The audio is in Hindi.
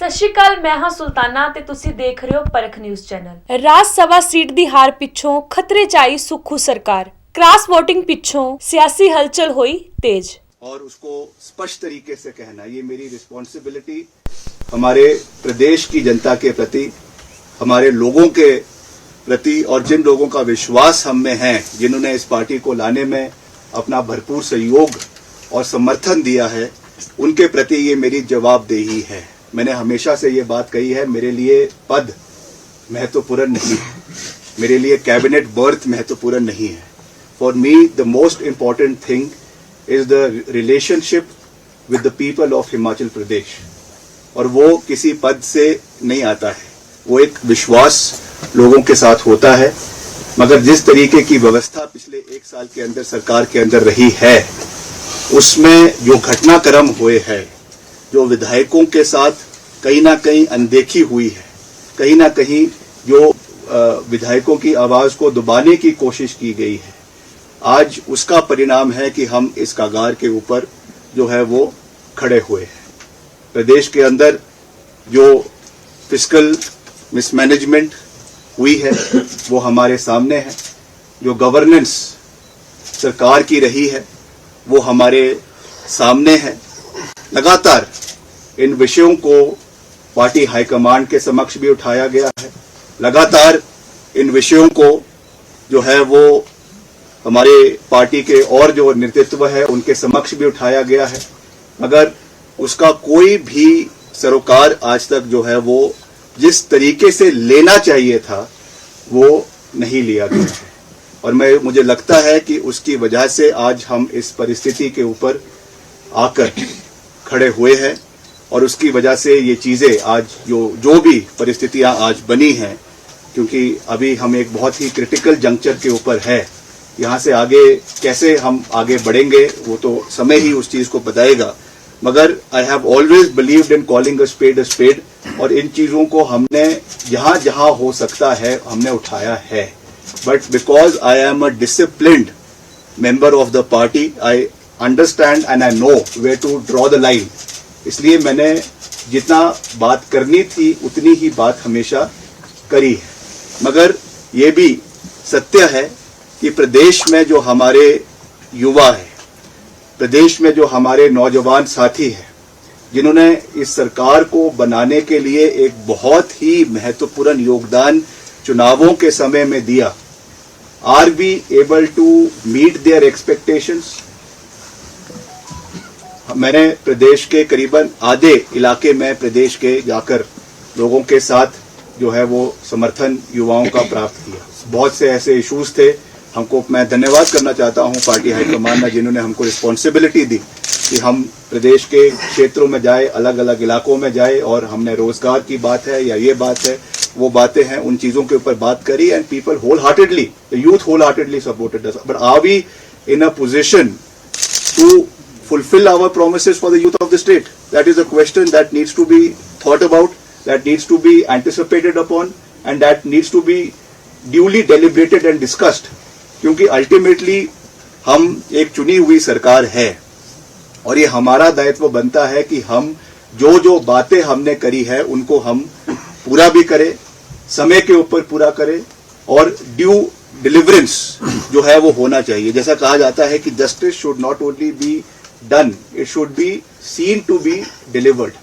ਸਤਿ ਸ਼੍ਰੀ ਅਕਾਲ, ਮੈਂ ਹਾਂ ਸੁਲਤਾਨਾ ਤੇ ਤੁਸੀਂ ਦੇਖ ਰਹੇ ਹੋ ਪਰਖ ਨਿਊਜ਼ ਚੈਨਲ। ਰਾਜ ਸਭਾ ਸੀਟ ਦੀ ਹਾਰ ਪਿੱਛੋਂ ਖਤਰੇ 'ਚ ਆਈ ਸੁੱਖੂ सरकार। क्रॉस वोटिंग पिछों सियासी हलचल हुई तेज और उसको स्पष्ट तरीके से कहना, ये मेरी रिस्पॉन्सिबिलिटी हमारे प्रदेश की जनता के प्रति, हमारे लोगों के प्रति और जिन लोगों का विश्वास हम में है, जिन्होंने इस पार्टी को लाने में अपना भरपूर सहयोग और समर्थन दिया है, उनके प्रति ये मेरी जवाबदेही है। मैंने हमेशा से ये बात कही है, मेरे लिए पद महत्वपूर्ण नहीं है, मेरे लिए कैबिनेट बर्थ महत्वपूर्ण नहीं है। For me the most important thing is the relationship with the people of Himachal Pradesh, और वो किसी पद से नहीं आता है, वो एक विश्वास लोगों के साथ होता है। मगर जिस तरीके की व्यवस्था पिछले 1 साल के अंदर सरकार के अंदर रही है, उसमें जो घटनाक्रम हुए हैं, जो विधायकों के साथ कहीं ना कहीं अनदेखी हुई है, कहीं ना कहीं जो विधायकों की आवाज को दबाने की कोशिश की गई है, आज उसका परिणाम है कि हम इस कगार के ऊपर जो है वो खड़े हुए हैं। प्रदेश के अंदर जो फिस्कल मिसमैनेजमेंट हुई है वो हमारे सामने है, जो गवर्नेंस सरकार की रही है वो हमारे सामने है। लगातार इन विषयों को पार्टी हाईकमांड के समक्ष भी उठाया गया है, लगातार इन विषयों को जो है वो हमारे पार्टी के और जो नेतृत्व है उनके समक्ष भी उठाया गया है, मगर उसका कोई भी सरोकार आज तक जो है वो जिस तरीके से लेना चाहिए था वो नहीं लिया गया है। और मुझे लगता है कि उसकी वजह से आज हम इस परिस्थिति के ऊपर आकर खड़े हुए हैं, और उसकी वजह से ये चीजें आज जो भी परिस्थितियां आज बनी हैं, क्योंकि अभी हम एक बहुत ही क्रिटिकल जंक्चर के ऊपर है, यहाँ से आगे कैसे हम आगे बढ़ेंगे वो तो समय ही उस चीज को बताएगा। मगर I have always believed in calling a spade, और इन चीजों को हमने जहां जहां हो सकता है हमने उठाया है। But because I am a disciplined member of the party, I understand and I know where to draw the line. इसलिए मैंने जितना बात करनी थी उतनी ही बात हमेशा करी है। मगर ये भी सत्य है कि प्रदेश में जो हमारे युवा है, प्रदेश में जो हमारे नौजवान साथी हैं, जिन्होंने इस सरकार को बनाने के लिए एक बहुत ही महत्वपूर्ण योगदान चुनावों के समय में दिया, are we able to meet their expectations. मैंने प्रदेश के करीबन आधे इलाके में प्रदेश के जाकर लोगों के साथ जो है वो समर्थन युवाओं का प्राप्त किया। बहुत से ऐसे इश्यूज थे, हमको मैं धन्यवाद करना चाहता हूं पार्टी हाईकमान ने, जिन्होंने हमको रिस्पॉन्सिबिलिटी दी कि हम प्रदेश के क्षेत्रों में जाए, अलग अलग इलाकों में जाए, और हमने रोजगार की बात है या ये बात है वो बातें हैं, उन चीजों के ऊपर बात करी, and people whole heartedly, the youth whole heartedly supported us. But are we in a position to fulfill our promises for the youth of the state? That is a question that needs to be thought about, that needs to be anticipated upon, and that needs to be duly deliberated and discussed. क्योंकि ultimately हम एक चुनी हुई सरकार है, और ये हमारा दायित्व बनता है कि हम जो बातें हमने करी है उनको हम पूरा भी करें, समय के ऊपर पूरा करें, और ड्यू डिलीवरेंस जो है वो होना चाहिए। जैसा कहा जाता है कि justice should not only be done, it should be seen to be delivered.